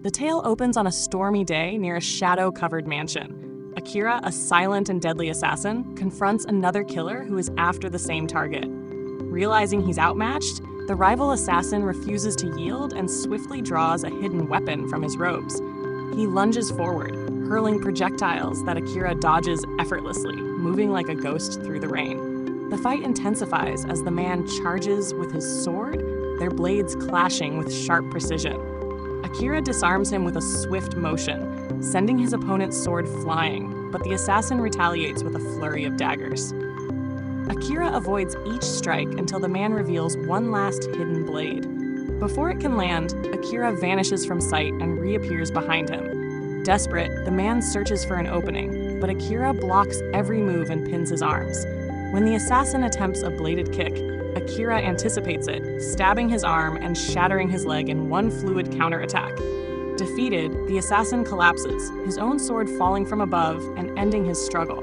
The tale opens on a stormy day near a shadow-covered mansion. Akira, a silent and deadly assassin, confronts another killer who is after the same target. Realizing he's outmatched, the rival assassin refuses to yield and swiftly draws a hidden weapon from his robes. He lunges forward, hurling projectiles that Akira dodges effortlessly, moving like a ghost through the rain. The fight intensifies as the man charges with his sword, their blades clashing with sharp precision. Akira disarms him with a swift motion, sending his opponent's sword flying, but the assassin retaliates with a flurry of daggers. Akira avoids each strike until the man reveals one last hidden blade. Before it can land, Akira vanishes from sight and reappears behind him. Desperate, the man searches for an opening, but Akira blocks every move and pins his arms. When the assassin attempts a bladed kick, Akira anticipates it, stabbing his arm and shattering his leg in one fluid counterattack. Defeated, the assassin collapses, his own sword falling from above and ending his struggle.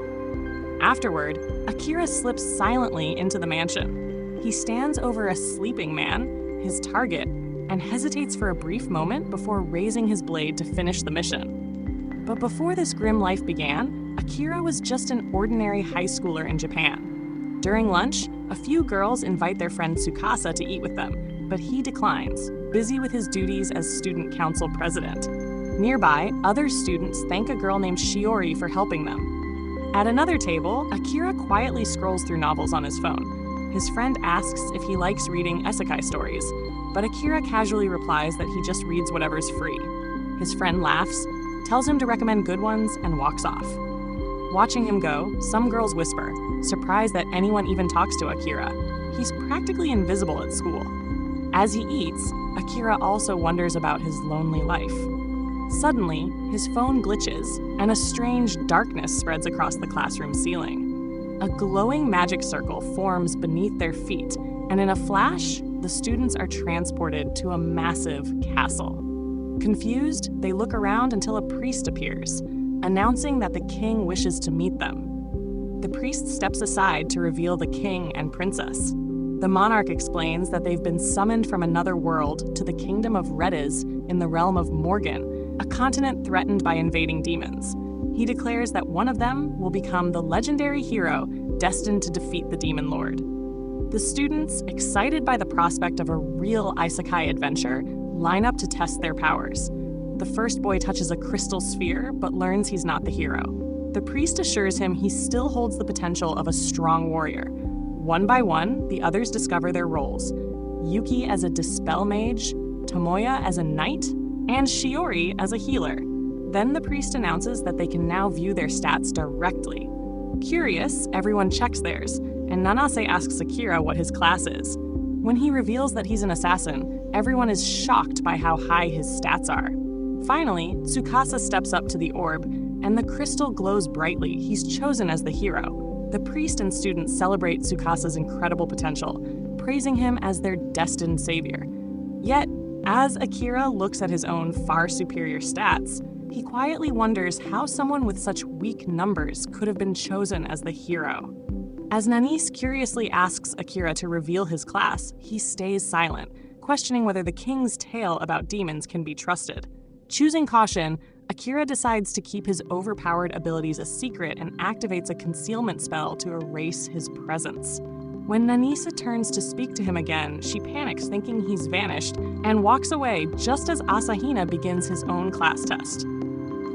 Afterward, Akira slips silently into the mansion. He stands over a sleeping man, his target, and hesitates for a brief moment before raising his blade to finish the mission. But before this grim life began, Akira was just an ordinary high schooler in Japan. During lunch, a few girls invite their friend Tsukasa to eat with them, but he declines, busy with his duties as student council president. Nearby, other students thank a girl named Shiori for helping them. At another table, Akira quietly scrolls through novels on his phone. His friend asks if he likes reading isekai stories, but Akira casually replies that he just reads whatever's free. His friend laughs, tells him to recommend good ones, and walks off. Watching him go, some girls whisper, surprised that anyone even talks to Akira. He's practically invisible at school. As he eats, Akira also wonders about his lonely life. Suddenly, his phone glitches, and a strange darkness spreads across the classroom ceiling. A glowing magic circle forms beneath their feet, and in a flash, the students are transported to a massive castle. Confused, they look around until a priest appears, announcing that the king wishes to meet them. The priest steps aside to reveal the king and princess. The monarch explains that they've been summoned from another world to the kingdom of Rediz in the realm of Morgan, a continent threatened by invading demons. He declares that one of them will become the legendary hero destined to defeat the demon lord. The students, excited by the prospect of a real isekai adventure, line up to test their powers. The first boy touches a crystal sphere, but learns he's not the hero. The priest assures him he still holds the potential of a strong warrior. One by one, the others discover their roles. Yuki as a dispel mage, Tomoya as a knight, and Shiori as a healer. Then the priest announces that they can now view their stats directly. Curious, everyone checks theirs, and Nanase asks Akira what his class is. When he reveals that he's an assassin, everyone is shocked by how high his stats are. Finally, Tsukasa steps up to the orb, and the crystal glows brightly. He's chosen as the hero. The priest and students celebrate Tsukasa's incredible potential, praising him as their destined savior. Yet, as Akira looks at his own far superior stats, he quietly wonders how someone with such weak numbers could have been chosen as the hero. As Nanise curiously asks Akira to reveal his class, he stays silent, questioning whether the king's tale about demons can be trusted. Choosing caution, Akira decides to keep his overpowered abilities a secret and activates a concealment spell to erase his presence. When Nanisa turns to speak to him again, she panics thinking he's vanished and walks away just as Asahina begins his own class test.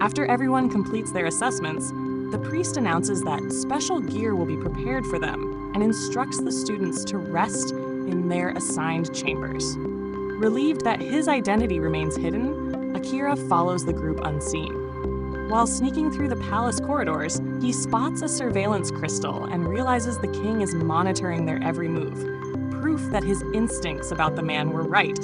After everyone completes their assessments, the priest announces that special gear will be prepared for them and instructs the students to rest in their assigned chambers. Relieved that his identity remains hidden, Akira follows the group unseen. While sneaking through the palace corridors, he spots a surveillance crystal and realizes the king is monitoring their every move, proof that his instincts about the man were right.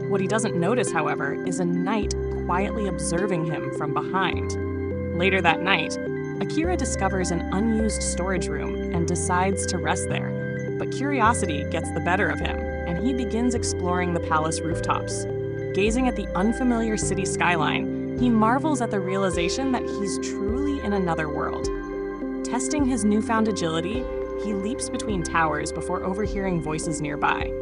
What he doesn't notice, however, is a knight quietly observing him from behind. Later that night, Akira discovers an unused storage room and decides to rest there. But curiosity gets the better of him, and he begins exploring the palace rooftops. Gazing at the unfamiliar city skyline, he marvels at the realization that he's truly in another world. Testing his newfound agility, he leaps between towers before overhearing voices nearby.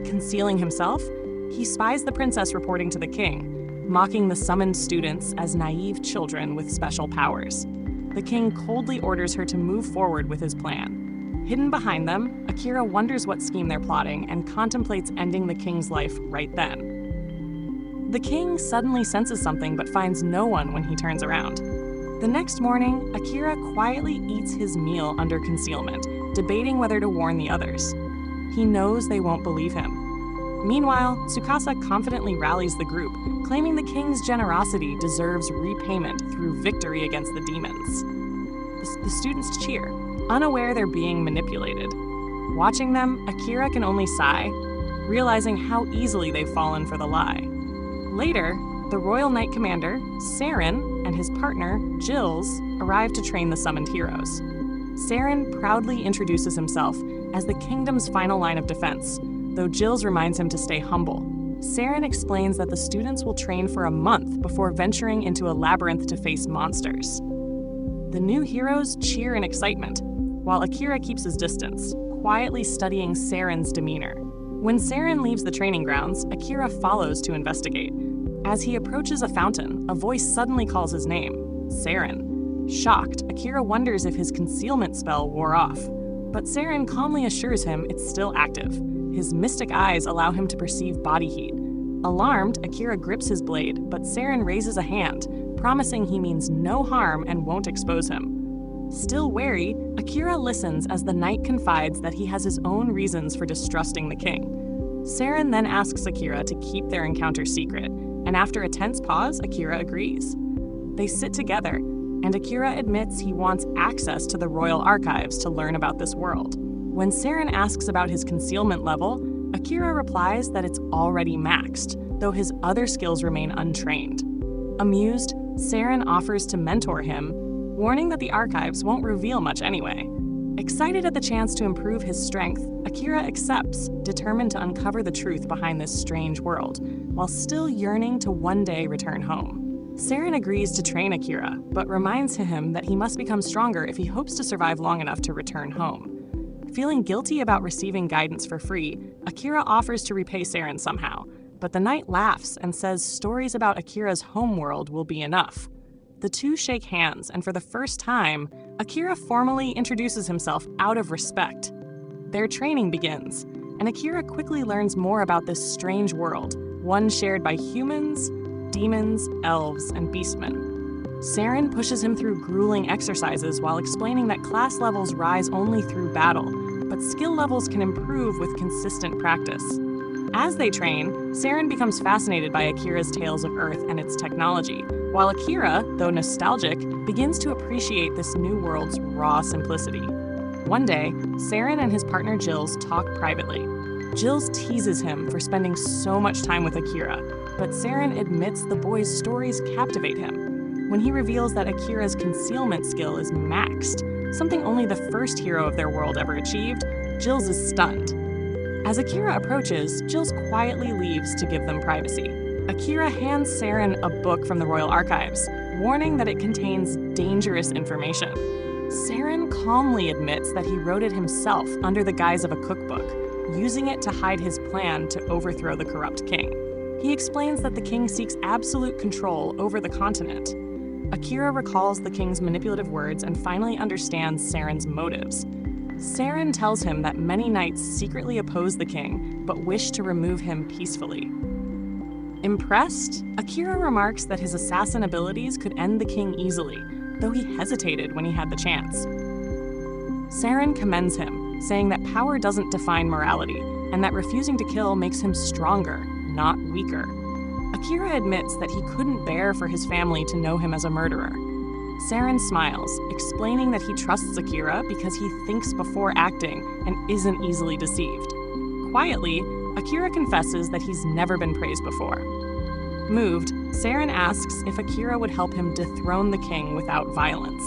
Concealing himself, he spies the princess reporting to the king. mocking the summoned students as naive children with special powers. The king coldly orders her to move forward with his plan. Hidden behind them, Akira wonders what scheme they're plotting and contemplates ending the king's life right then. The king suddenly senses something but finds no one when he turns around. The next morning, Akira quietly eats his meal under concealment, debating whether to warn the others. He knows they won't believe him. Meanwhile, Tsukasa confidently rallies the group, claiming the king's generosity deserves repayment through victory against the demons. The students cheer, unaware they're being manipulated. Watching them, Akira can only sigh, realizing how easily they've fallen for the lie. Later, the Royal Knight Commander, Saren, and his partner, Jills, arrive to train the summoned heroes. Saren proudly introduces himself as the kingdom's final line of defense, though Jills reminds him to stay humble. Saren explains that the students will train for a month before venturing into a labyrinth to face monsters. The new heroes cheer in excitement, while Akira keeps his distance, quietly studying Saren's demeanor. When Saren leaves the training grounds, Akira follows to investigate. As he approaches a fountain, a voice suddenly calls his name, Saren. Shocked, Akira wonders if his concealment spell wore off, but Saren calmly assures him it's still active. His mystic eyes allow him to perceive body heat. Alarmed, Akira grips his blade, but Saren raises a hand, promising he means no harm and won't expose him. Still wary, Akira listens as the knight confides that he has his own reasons for distrusting the king. Saren then asks Akira to keep their encounter secret, and after a tense pause, Akira agrees. They sit together, and Akira admits he wants access to the royal archives to learn about this world. When Saren asks about his concealment level, Akira replies that it's already maxed, though his other skills remain untrained. Amused, Saren offers to mentor him, warning that the archives won't reveal much anyway. Excited at the chance to improve his strength, Akira accepts, determined to uncover the truth behind this strange world, while still yearning to one day return home. Saren agrees to train Akira, but reminds him that he must become stronger if he hopes to survive long enough to return home. Feeling guilty about receiving guidance for free, Akira offers to repay Saren somehow, but the knight laughs and says stories about Akira's homeworld will be enough. The two shake hands, and for the first time, Akira formally introduces himself out of respect. Their training begins, and Akira quickly learns more about this strange world, one shared by humans, demons, elves, and beastmen. Saren pushes him through grueling exercises while explaining that class levels rise only through battle, but skill levels can improve with consistent practice. As they train, Saren becomes fascinated by Akira's tales of Earth and its technology, while Akira, though nostalgic, begins to appreciate this new world's raw simplicity. One day, Saren and his partner Jills talk privately. Jills teases him for spending so much time with Akira, but Saren admits the boy's stories captivate him. When he reveals that Akira's concealment skill is maxed, something only the first hero of their world ever achieved, Jills is stunned. As Akira approaches, Jills quietly leaves to give them privacy. Akira hands Saren a book from the Royal Archives, warning that it contains dangerous information. Saren calmly admits that he wrote it himself under the guise of a cookbook, using it to hide his plan to overthrow the corrupt king. He explains that the king seeks absolute control over the continent. Akira recalls the king's manipulative words and finally understands Saren's motives. Saren tells him that many knights secretly oppose the king, but wish to remove him peacefully. Impressed, Akira remarks that his assassin abilities could end the king easily, though he hesitated when he had the chance. Saren commends him, saying that power doesn't define morality, and that refusing to kill makes him stronger, not weaker. Akira admits that he couldn't bear for his family to know him as a murderer. Saren smiles, explaining that he trusts Akira because he thinks before acting and isn't easily deceived. Quietly, Akira confesses that he's never been praised before. Moved, Saren asks if Akira would help him dethrone the king without violence.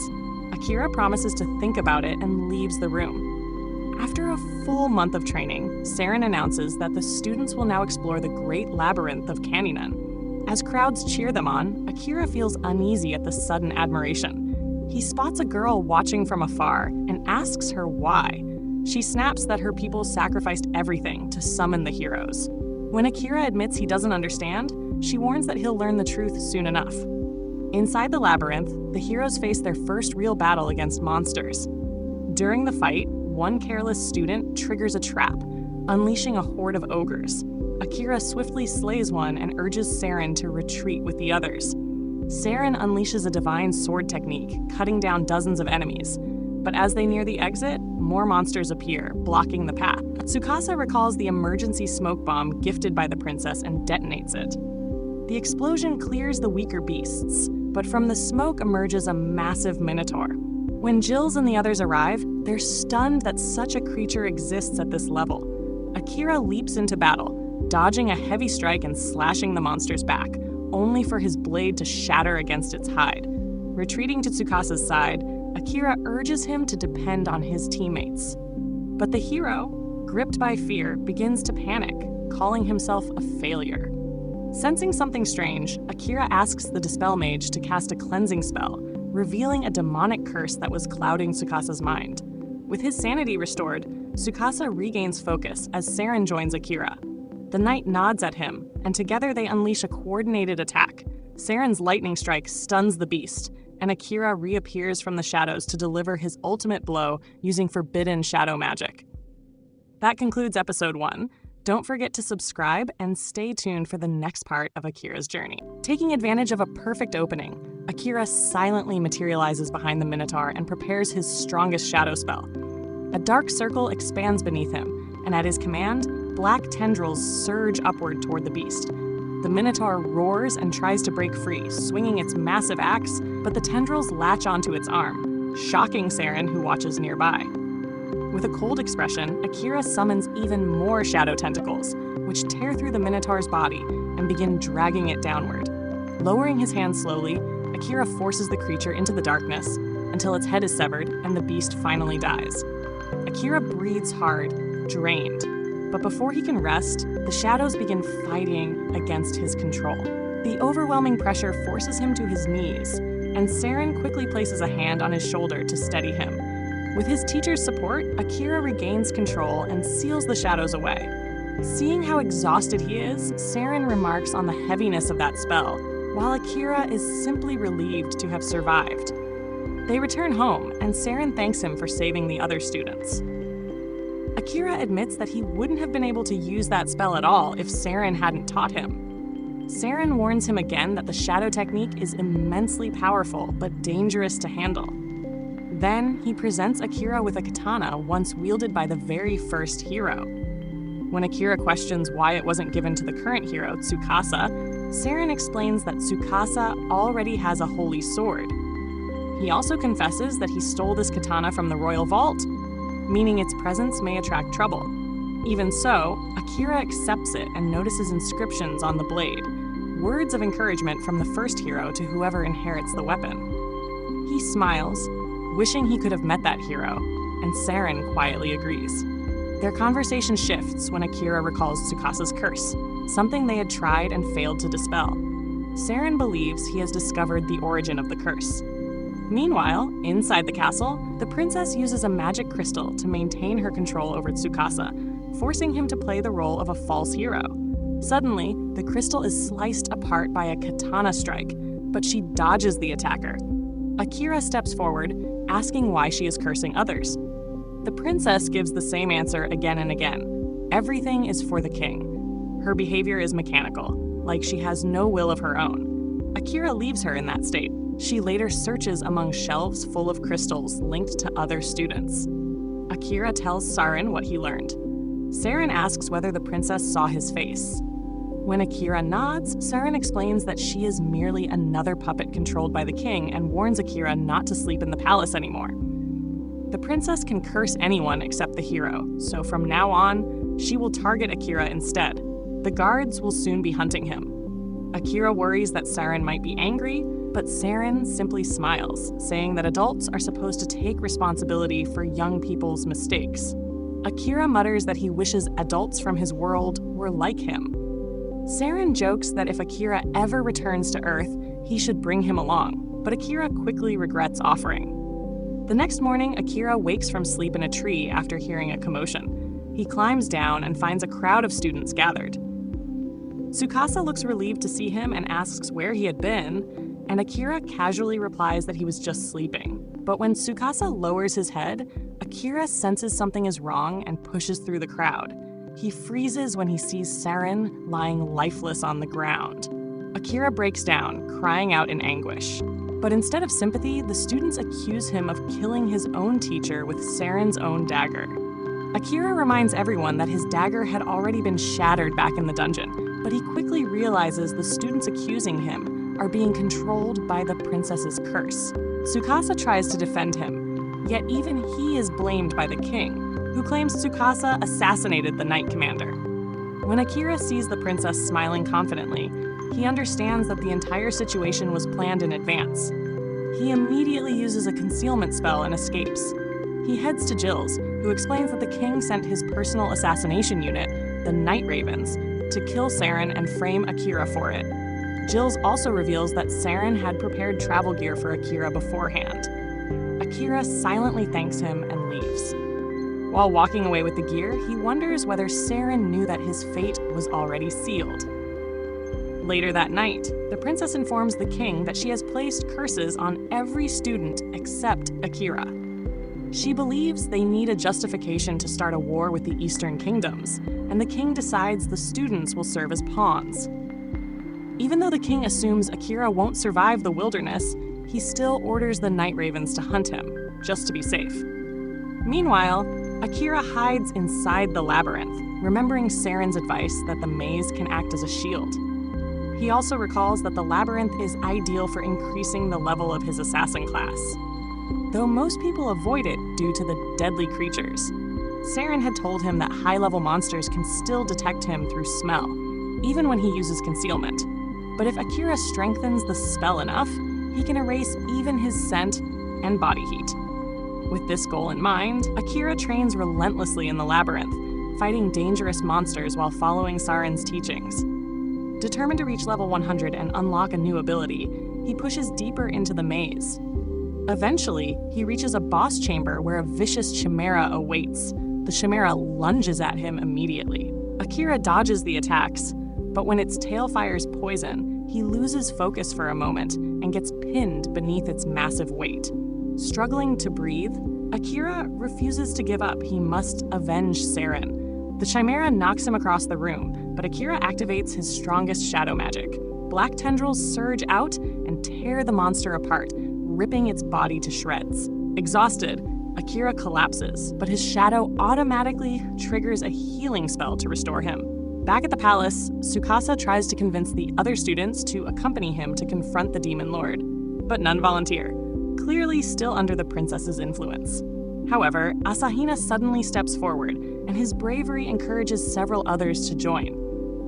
Akira promises to think about it and leaves the room. After a full month of training, Saren announces that the students will now explore the great labyrinth of Candyman. As crowds cheer them on, Akira feels uneasy at the sudden admiration. He spots a girl watching from afar and asks her why. She snaps that her people sacrificed everything to summon the heroes. When Akira admits he doesn't understand, she warns that he'll learn the truth soon enough. Inside the labyrinth, the heroes face their first real battle against monsters. During the fight, one careless student triggers a trap, unleashing a horde of ogres. Akira swiftly slays one and urges Saren to retreat with the others. Saren unleashes a divine sword technique, cutting down dozens of enemies. But as they near the exit, more monsters appear, blocking the path. Tsukasa recalls the emergency smoke bomb gifted by the princess and detonates it. The explosion clears the weaker beasts, but from the smoke emerges a massive minotaur. When Jills and the others arrive, they're stunned that such a creature exists at this level. Akira leaps into battle, dodging a heavy strike and slashing the monster's back, only for his blade to shatter against its hide. Retreating to Tsukasa's side, Akira urges him to depend on his teammates. But the hero, gripped by fear, begins to panic, calling himself a failure. Sensing something strange, Akira asks the Dispel Mage to cast a cleansing spell, revealing a demonic curse that was clouding Tsukasa's mind. With his sanity restored, Tsukasa regains focus as Saren joins Akira. The knight nods at him, and together they unleash a coordinated attack. Saren's lightning strike stuns the beast, and Akira reappears from the shadows to deliver his ultimate blow using forbidden shadow magic. That concludes episode 1. Don't forget to subscribe and stay tuned for the next part of Akira's journey. Taking advantage of a perfect opening, Akira silently materializes behind the Minotaur and prepares his strongest shadow spell. A dark circle expands beneath him, and at his command, black tendrils surge upward toward the beast. The Minotaur roars and tries to break free, swinging its massive axe, but the tendrils latch onto its arm, shocking Saren, who watches nearby. With a cold expression, Akira summons even more shadow tentacles, which tear through the Minotaur's body and begin dragging it downward. Lowering his hand slowly, Akira forces the creature into the darkness until its head is severed and the beast finally dies. Akira breathes hard, drained. But before he can rest, the shadows begin fighting against his control. The overwhelming pressure forces him to his knees, and Saren quickly places a hand on his shoulder to steady him. With his teacher's support, Akira regains control and seals the shadows away. Seeing how exhausted he is, Saren remarks on the heaviness of that spell, while Akira is simply relieved to have survived. They return home, and Saren thanks him for saving the other students. Akira admits that he wouldn't have been able to use that spell at all if Saren hadn't taught him. Saren warns him again that the shadow technique is immensely powerful but dangerous to handle. Then he presents Akira with a katana once wielded by the very first hero. When Akira questions why it wasn't given to the current hero, Tsukasa, Saren explains that Tsukasa already has a holy sword. He also confesses that he stole this katana from the royal vault, meaning its presence may attract trouble. Even so, Akira accepts it and notices inscriptions on the blade, words of encouragement from the first hero to whoever inherits the weapon. He smiles, wishing he could have met that hero, and Saren quietly agrees. Their conversation shifts when Akira recalls Tsukasa's curse, something they had tried and failed to dispel. Saren believes he has discovered the origin of the curse. Meanwhile, inside the castle, the princess uses a magic crystal to maintain her control over Tsukasa, forcing him to play the role of a false hero. Suddenly, the crystal is sliced apart by a katana strike, but she dodges the attacker. Akira steps forward, asking why she is cursing others. The princess gives the same answer again and again. Everything is for the king. Her behavior is mechanical, like she has no will of her own. Akira leaves her in that state. She later searches among shelves full of crystals linked to other students. Akira tells Saren what he learned. Saren asks whether the princess saw his face. When Akira nods, Saren explains that she is merely another puppet controlled by the king and warns Akira not to sleep in the palace anymore. The princess can curse anyone except the hero, so from now on, she will target Akira instead. The guards will soon be hunting him. Akira worries that Saren might be angry, but Saren simply smiles, saying that adults are supposed to take responsibility for young people's mistakes. Akira mutters that he wishes adults from his world were like him. Saren jokes that if Akira ever returns to Earth, he should bring him along, but Akira quickly regrets offering. The next morning, Akira wakes from sleep in a tree after hearing a commotion. He climbs down and finds a crowd of students gathered. Tsukasa looks relieved to see him and asks where he had been, and Akira casually replies that he was just sleeping. But when Tsukasa lowers his head, Akira senses something is wrong and pushes through the crowd. He freezes when he sees Saren lying lifeless on the ground. Akira breaks down, crying out in anguish. But instead of sympathy, the students accuse him of killing his own teacher with Saren's own dagger. Akira reminds everyone that his dagger had already been shattered back in the dungeon, but he quickly realizes the students accusing him are being controlled by the princess's curse. Tsukasa tries to defend him, yet even he is blamed by the king, who claims Tsukasa assassinated the knight commander. When Akira sees the princess smiling confidently, he understands that the entire situation was planned in advance. He immediately uses a concealment spell and escapes. He heads to Jill's, who explains that the king sent his personal assassination unit, the Night Ravens, to kill Saren and frame Akira for it. Jill's also reveals that Saren had prepared travel gear for Akira beforehand. Akira silently thanks him and leaves. While walking away with the gear, he wonders whether Saren knew that his fate was already sealed. Later that night, the princess informs the king that she has placed curses on every student except Akira. She believes they need a justification to start a war with the Eastern Kingdoms, and the king decides the students will serve as pawns. Even though the king assumes Akira won't survive the wilderness, he still orders the Night Ravens to hunt him, just to be safe. Meanwhile, Akira hides inside the labyrinth, remembering Saren's advice that the maze can act as a shield. He also recalls that the labyrinth is ideal for increasing the level of his assassin class, though most people avoid it due to the deadly creatures. Saren had told him that high-level monsters can still detect him through smell, even when he uses concealment. But if Akira strengthens the spell enough, he can erase even his scent and body heat. With this goal in mind, Akira trains relentlessly in the labyrinth, fighting dangerous monsters while following Saren's teachings. Determined to reach level 100 and unlock a new ability, he pushes deeper into the maze. Eventually, he reaches a boss chamber where a vicious chimera awaits. The chimera lunges at him immediately. Akira dodges the attacks, but when its tail fires poison, he loses focus for a moment and gets pinned beneath its massive weight. Struggling to breathe, Akira refuses to give up. He must avenge Saren. The chimera knocks him across the room, but Akira activates his strongest shadow magic. Black tendrils surge out and tear the monster apart, ripping its body to shreds. Exhausted, Akira collapses, but his shadow automatically triggers a healing spell to restore him. Back at the palace, Tsukasa tries to convince the other students to accompany him to confront the demon lord, but none volunteer, clearly still under the princess's influence. However, Asahina suddenly steps forward, and his bravery encourages several others to join.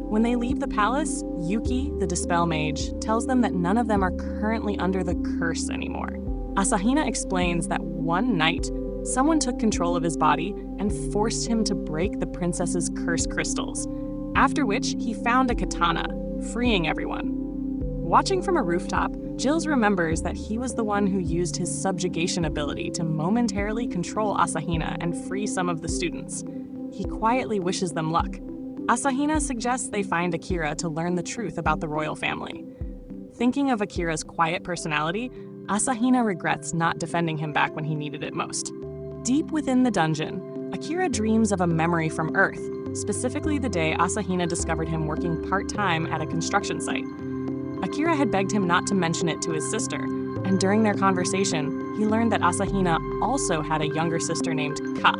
When they leave the palace, Yuki, the Dispel Mage, tells them that none of them are currently under the curse anymore. Asahina explains that one night, someone took control of his body and forced him to break the princess's curse crystals, after which he found a katana, freeing everyone. Watching from a rooftop, Jills remembers that he was the one who used his subjugation ability to momentarily control Asahina and free some of the students. He quietly wishes them luck. Asahina suggests they find Akira to learn the truth about the royal family. Thinking of Akira's quiet personality, Asahina regrets not defending him back when he needed it most. Deep within the dungeon, Akira dreams of a memory from Earth, specifically the day Asahina discovered him working part-time at a construction site. Akira had begged him not to mention it to his sister, and during their conversation, he learned that Asahina also had a younger sister named Ka.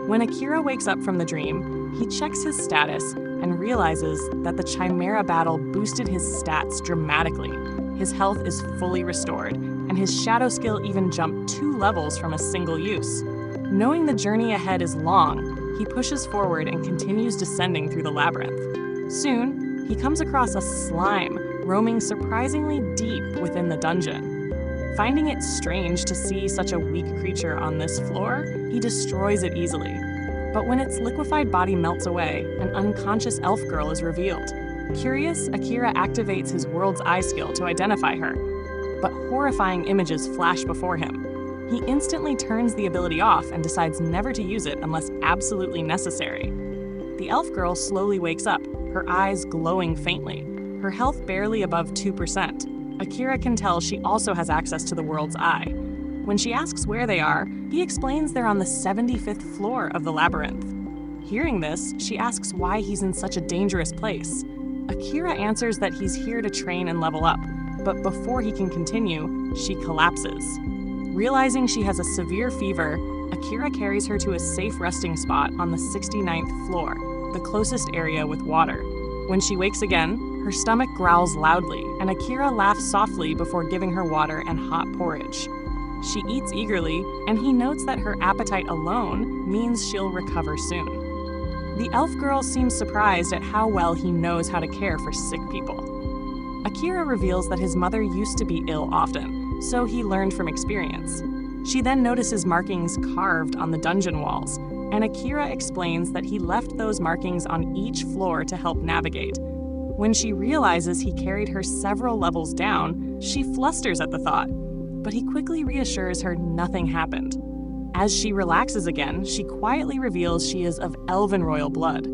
When Akira wakes up from the dream, he checks his status and realizes that the Chimera battle boosted his stats dramatically. His health is fully restored, and his shadow skill even jumped 2 levels from a single use. Knowing the journey ahead is long, he pushes forward and continues descending through the labyrinth. Soon, he comes across a slime roaming surprisingly deep within the dungeon. Finding it strange to see such a weak creature on this floor, he destroys it easily. But when its liquefied body melts away, an unconscious elf girl is revealed. Curious, Akira activates his World's Eye skill to identify her, but horrifying images flash before him. He instantly turns the ability off and decides never to use it unless absolutely necessary. The elf girl slowly wakes up, her eyes glowing faintly, her health barely above 2%. Akira can tell she also has access to the world's eye. When she asks where they are, he explains they're on the 75th floor of the labyrinth. Hearing this, she asks why he's in such a dangerous place. Akira answers that he's here to train and level up, but before he can continue, she collapses. Realizing she has a severe fever, Akira carries her to a safe resting spot on the 69th floor, the closest area with water. When she wakes again, her stomach growls loudly, and Akira laughs softly before giving her water and hot porridge. She eats eagerly, and he notes that her appetite alone means she'll recover soon. The elf girl seems surprised at how well he knows how to care for sick people. Akira reveals that his mother used to be ill often, so he learned from experience. She then notices markings carved on the dungeon walls, and Akira explains that he left those markings on each floor to help navigate. When she realizes he carried her several levels down, she flusters at the thought, but he quickly reassures her nothing happened. As she relaxes again, she quietly reveals she is of elven royal blood.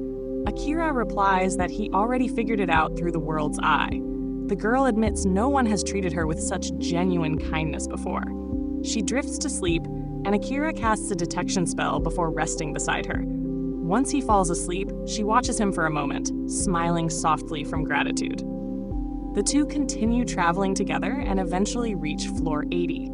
Akira replies that he already figured it out through the world's eye. The girl admits no one has treated her with such genuine kindness before. She drifts to sleep, and Akira casts a detection spell before resting beside her. Once he falls asleep, she watches him for a moment, smiling softly from gratitude. The two continue traveling together and eventually reach floor 80.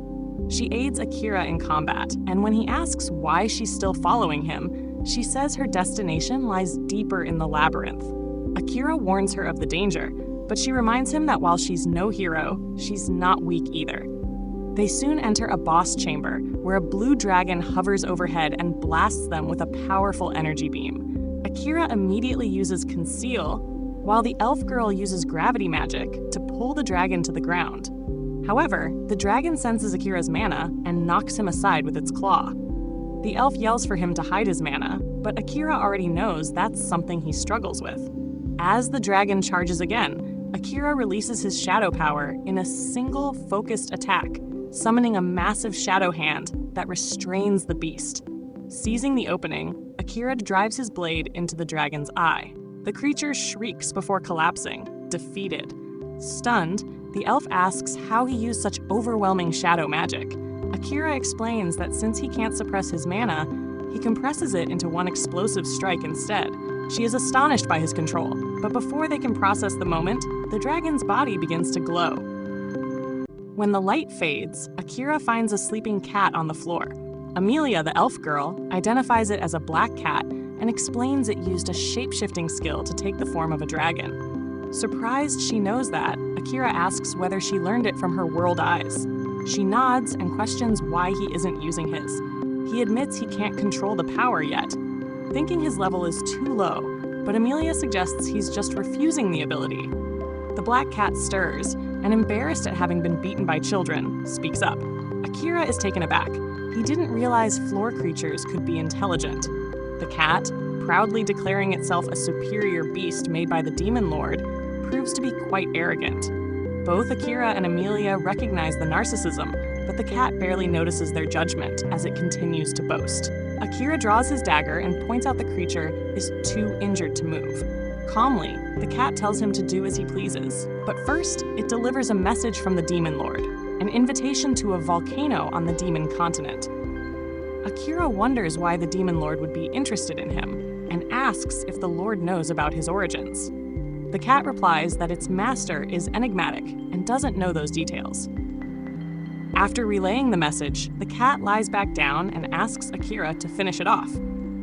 She aids Akira in combat, and when he asks why she's still following him, she says her destination lies deeper in the labyrinth. Akira warns her of the danger, but she reminds him that while she's no hero, she's not weak either. They soon enter a boss chamber, where a blue dragon hovers overhead and blasts them with a powerful energy beam. Akira immediately uses Conceal, while the elf girl uses gravity magic to pull the dragon to the ground. However, the dragon senses Akira's mana and knocks him aside with its claw. The elf yells for him to hide his mana, but Akira already knows that's something he struggles with. As the dragon charges again, Akira releases his shadow power in a single focused attack, summoning a massive shadow hand that restrains the beast. Seizing the opening, Akira drives his blade into the dragon's eye. The creature shrieks before collapsing, defeated. Stunned, the elf asks how he used such overwhelming shadow magic. Akira explains that since he can't suppress his mana, he compresses it into one explosive strike instead. She is astonished by his control, but before they can process the moment, the dragon's body begins to glow. When the light fades, Akira finds a sleeping cat on the floor. Amelia, the elf girl, identifies it as a black cat and explains it used a shape-shifting skill to take the form of a dragon. Surprised she knows that, Akira asks whether she learned it from her world eyes. She nods and questions why he isn't using his. He admits he can't control the power yet, thinking his level is too low, but Amelia suggests he's just refusing the ability. The black cat stirs, and embarrassed at having been beaten by children, speaks up. Akira is taken aback. He didn't realize floor creatures could be intelligent. The cat, proudly declaring itself a superior beast made by the demon lord, proves to be quite arrogant. Both Akira and Amelia recognize the narcissism, but the cat barely notices their judgment as it continues to boast. Akira draws his dagger and points out the creature is too injured to move. Calmly, the cat tells him to do as he pleases, but first, it delivers a message from the demon lord, an invitation to a volcano on the demon continent. Akira wonders why the demon lord would be interested in him, and asks if the lord knows about his origins. The cat replies that its master is enigmatic and doesn't know those details. After relaying the message, the cat lies back down and asks Akira to finish it off.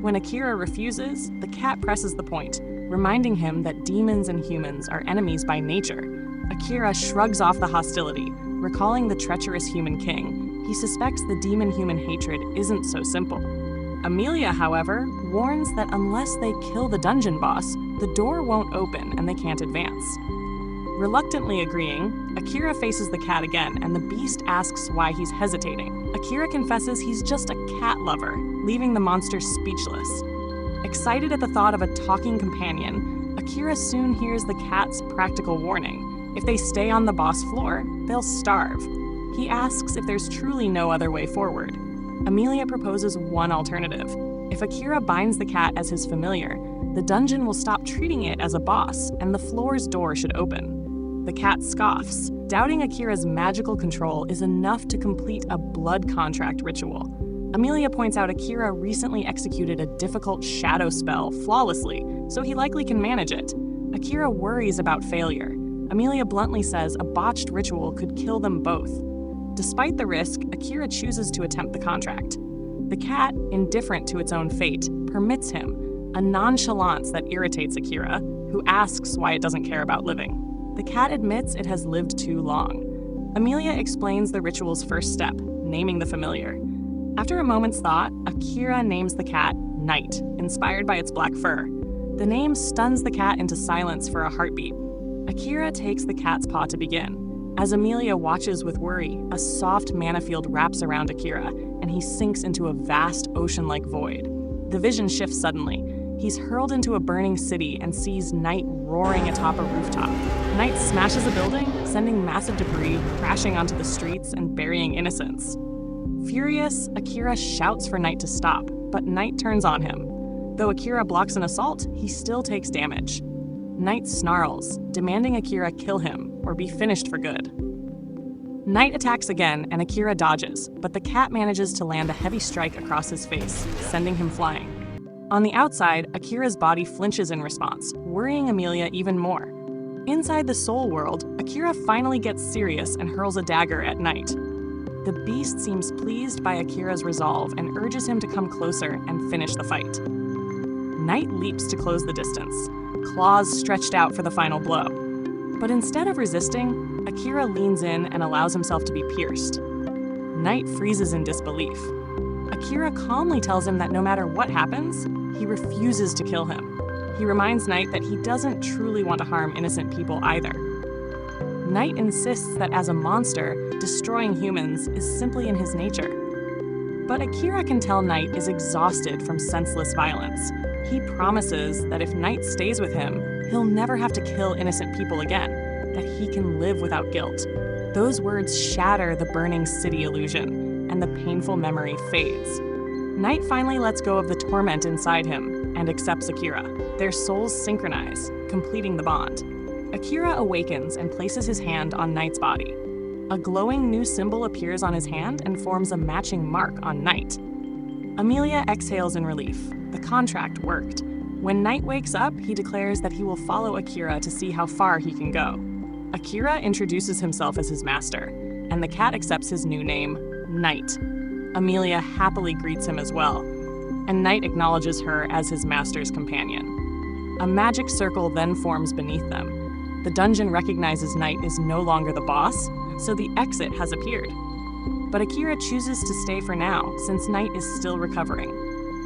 When Akira refuses, the cat presses the point, reminding him that demons and humans are enemies by nature. Akira shrugs off the hostility, recalling the treacherous human king. He suspects the demon-human hatred isn't so simple. Amelia, however, warns that unless they kill the dungeon boss, the door won't open and they can't advance. Reluctantly agreeing, Akira faces the cat again, and the beast asks why he's hesitating. Akira confesses he's just a cat lover, leaving the monster speechless. Excited at the thought of a talking companion, Akira soon hears the cat's practical warning. If they stay on the boss floor, they'll starve. He asks if there's truly no other way forward. Amelia proposes one alternative. If Akira binds the cat as his familiar, the dungeon will stop treating it as a boss, and the floor's door should open. The cat scoffs, doubting Akira's magical control is enough to complete a blood contract ritual. Amelia points out Akira recently executed a difficult shadow spell flawlessly, so he likely can manage it. Akira worries about failure. Amelia bluntly says a botched ritual could kill them both. Despite the risk, Akira chooses to attempt the contract. The cat, indifferent to its own fate, permits him, a nonchalance that irritates Akira, who asks why it doesn't care about living. The cat admits it has lived too long. Amelia explains the ritual's first step, naming the familiar. After a moment's thought, Akira names the cat Night, inspired by its black fur. The name stuns the cat into silence for a heartbeat. Akira takes the cat's paw to begin. As Amelia watches with worry, a soft mana field wraps around Akira, and he sinks into a vast ocean-like void. The vision shifts suddenly. He's hurled into a burning city and sees Night roaring atop a rooftop. Night smashes a building, sending massive debris crashing onto the streets and burying innocents. Furious, Akira shouts for Night to stop, but Night turns on him. Though Akira blocks an assault, he still takes damage. Night snarls, demanding Akira kill him or be finished for good. Night attacks again and Akira dodges, but the cat manages to land a heavy strike across his face, sending him flying. On the outside, Akira's body flinches in response, worrying Amelia even more. Inside the soul world, Akira finally gets serious and hurls a dagger at Night. The beast seems pleased by Akira's resolve and urges him to come closer and finish the fight. Night leaps to close the distance, claws stretched out for the final blow. But instead of resisting, Akira leans in and allows himself to be pierced. Night freezes in disbelief. Akira calmly tells him that no matter what happens, he refuses to kill him. He reminds Night that he doesn't truly want to harm innocent people either. Night insists that as a monster, destroying humans is simply in his nature. But Akira can tell Night is exhausted from senseless violence. He promises that if Night stays with him, he'll never have to kill innocent people again, that he can live without guilt. Those words shatter the burning city illusion, and the painful memory fades. Night finally lets go of the torment inside him and accepts Akira. Their souls synchronize, completing the bond. Akira awakens and places his hand on Night's body. A glowing new symbol appears on his hand and forms a matching mark on Night. Amelia exhales in relief. The contract worked. When Night wakes up, he declares that he will follow Akira to see how far he can go. Akira introduces himself as his master, and the cat accepts his new name, Night. Amelia happily greets him as well, and Night acknowledges her as his master's companion. A magic circle then forms beneath them. The dungeon recognizes Night is no longer the boss, so the exit has appeared. But Akira chooses to stay for now, since Night is still recovering.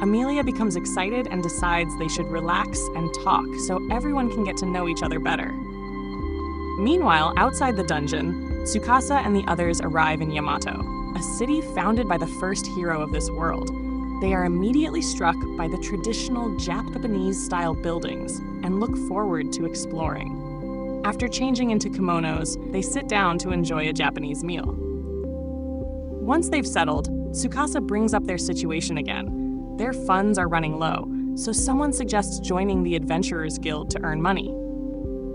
Amelia becomes excited and decides they should relax and talk so everyone can get to know each other better. Meanwhile, outside the dungeon, Tsukasa and the others arrive in Yamato, a city founded by the first hero of this world. They are immediately struck by the traditional Japanese-style buildings and look forward to exploring. After changing into kimonos, they sit down to enjoy a Japanese meal. Once they've settled, Tsukasa brings up their situation again. Their funds are running low, so someone suggests joining the Adventurers Guild to earn money.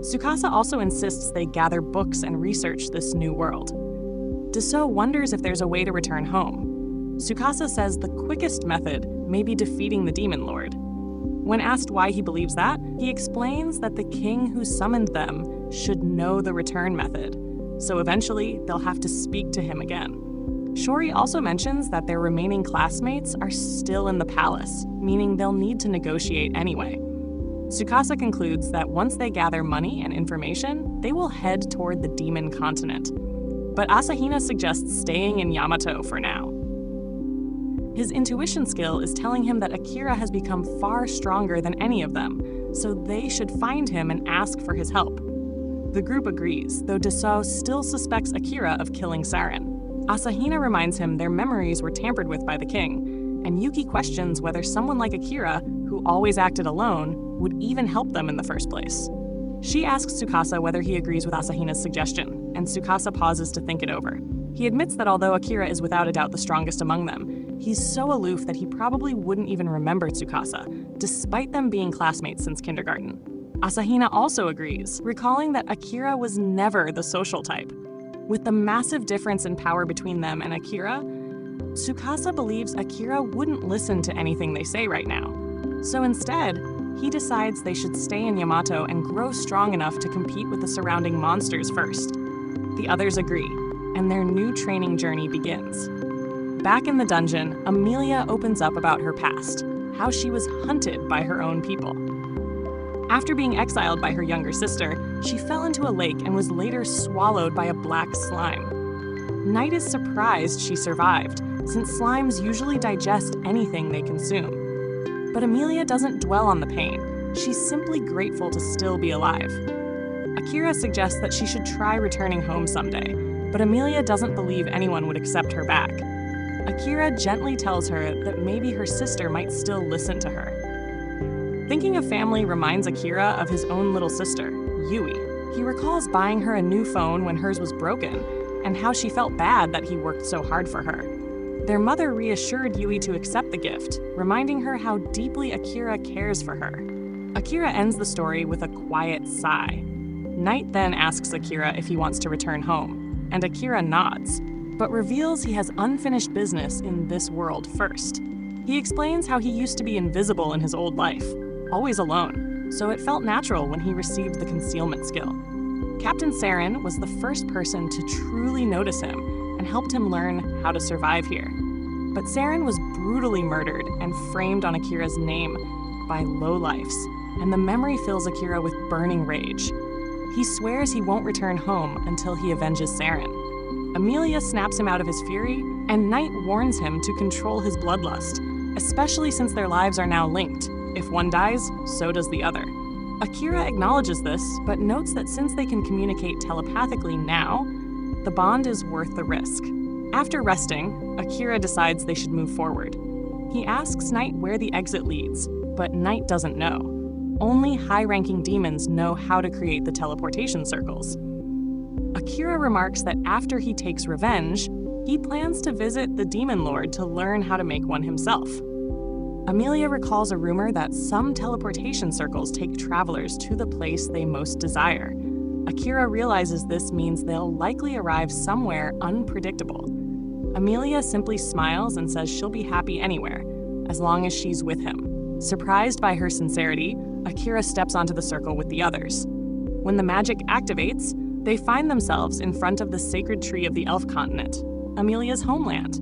Tsukasa also insists they gather books and research this new world. Dassault wonders if there's a way to return home. Tsukasa says the quickest method may be defeating the Demon Lord. When asked why he believes that, he explains that the king who summoned them should know the return method, so eventually they'll have to speak to him again. Shori also mentions that their remaining classmates are still in the palace, meaning they'll need to negotiate anyway. Tsukasa concludes that once they gather money and information, they will head toward the Demon Continent. But Asahina suggests staying in Yamato for now. His intuition skill is telling him that Akira has become far stronger than any of them, so they should find him and ask for his help. The group agrees, though Dassault still suspects Akira of killing Saren. Asahina reminds him their memories were tampered with by the king, and Yuki questions whether someone like Akira, who always acted alone, would even help them in the first place. She asks Tsukasa whether he agrees with Asahina's suggestion, and Tsukasa pauses to think it over. He admits that although Akira is without a doubt the strongest among them, He's so aloof that he probably wouldn't even remember Tsukasa, despite them being classmates since kindergarten. Asahina also agrees, recalling that Akira was never the social type. With the massive difference in power between them and Akira, Tsukasa believes Akira wouldn't listen to anything they say right now. So instead, he decides they should stay in Yamato and grow strong enough to compete with the surrounding monsters first. The others agree, and their new training journey begins. Back in the dungeon, Amelia opens up about her past, how she was hunted by her own people. After being exiled by her younger sister, she fell into a lake and was later swallowed by a black slime. Knight is surprised she survived, since slimes usually digest anything they consume. But Amelia doesn't dwell on the pain. She's simply grateful to still be alive. Akira suggests that she should try returning home someday, but Amelia doesn't believe anyone would accept her back. Akira gently tells her that maybe her sister might still listen to her. Thinking of family reminds Akira of his own little sister, Yui. He recalls buying her a new phone when hers was broken, and how she felt bad that he worked so hard for her. Their mother reassured Yui to accept the gift, reminding her how deeply Akira cares for her. Akira ends the story with a quiet sigh. Knight then asks Akira if he wants to return home, and Akira nods, but reveals he has unfinished business in this world first. He explains how he used to be invisible in his old life, always alone, so it felt natural when he received the concealment skill. Captain Saren was the first person to truly notice him and helped him learn how to survive here. But Saren was brutally murdered and framed on Akira's name by lowlifes, and the memory fills Akira with burning rage. He swears he won't return home until he avenges Saren. Amelia snaps him out of his fury, and Knight warns him to control his bloodlust, especially since their lives are now linked. If one dies, so does the other. Akira acknowledges this, but notes that since they can communicate telepathically now, the bond is worth the risk. After resting, Akira decides they should move forward. He asks Knight where the exit leads, but Knight doesn't know. Only high-ranking demons know how to create the teleportation circles. Akira remarks that after he takes revenge, he plans to visit the Demon Lord to learn how to make one himself. Amelia recalls a rumor that some teleportation circles take travelers to the place they most desire. Akira realizes this means they'll likely arrive somewhere unpredictable. Amelia simply smiles and says she'll be happy anywhere, as long as she's with him. Surprised by her sincerity, Akira steps onto the circle with the others. When the magic activates, they find themselves in front of the sacred tree of the Elf continent, Amelia's homeland.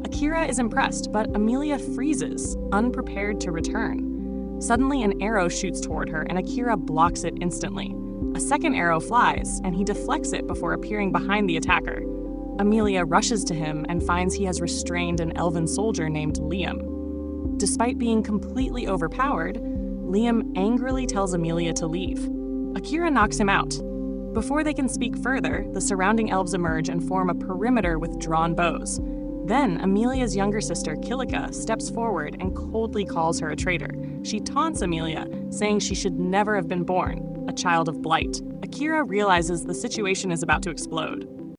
Akira is impressed, but Amelia freezes, unprepared to return. Suddenly, an arrow shoots toward her, and Akira blocks it instantly. A second arrow flies, and he deflects it before appearing behind the attacker. Amelia rushes to him and finds he has restrained an elven soldier named Liam. Despite being completely overpowered, Liam angrily tells Amelia to leave. Akira knocks him out. Before they can speak further, the surrounding elves emerge and form a perimeter with drawn bows. Then, Amelia's younger sister, Kilika, steps forward and coldly calls her a traitor. She taunts Amelia, saying she should never have been born, a child of blight. Akira realizes the situation is about to explode.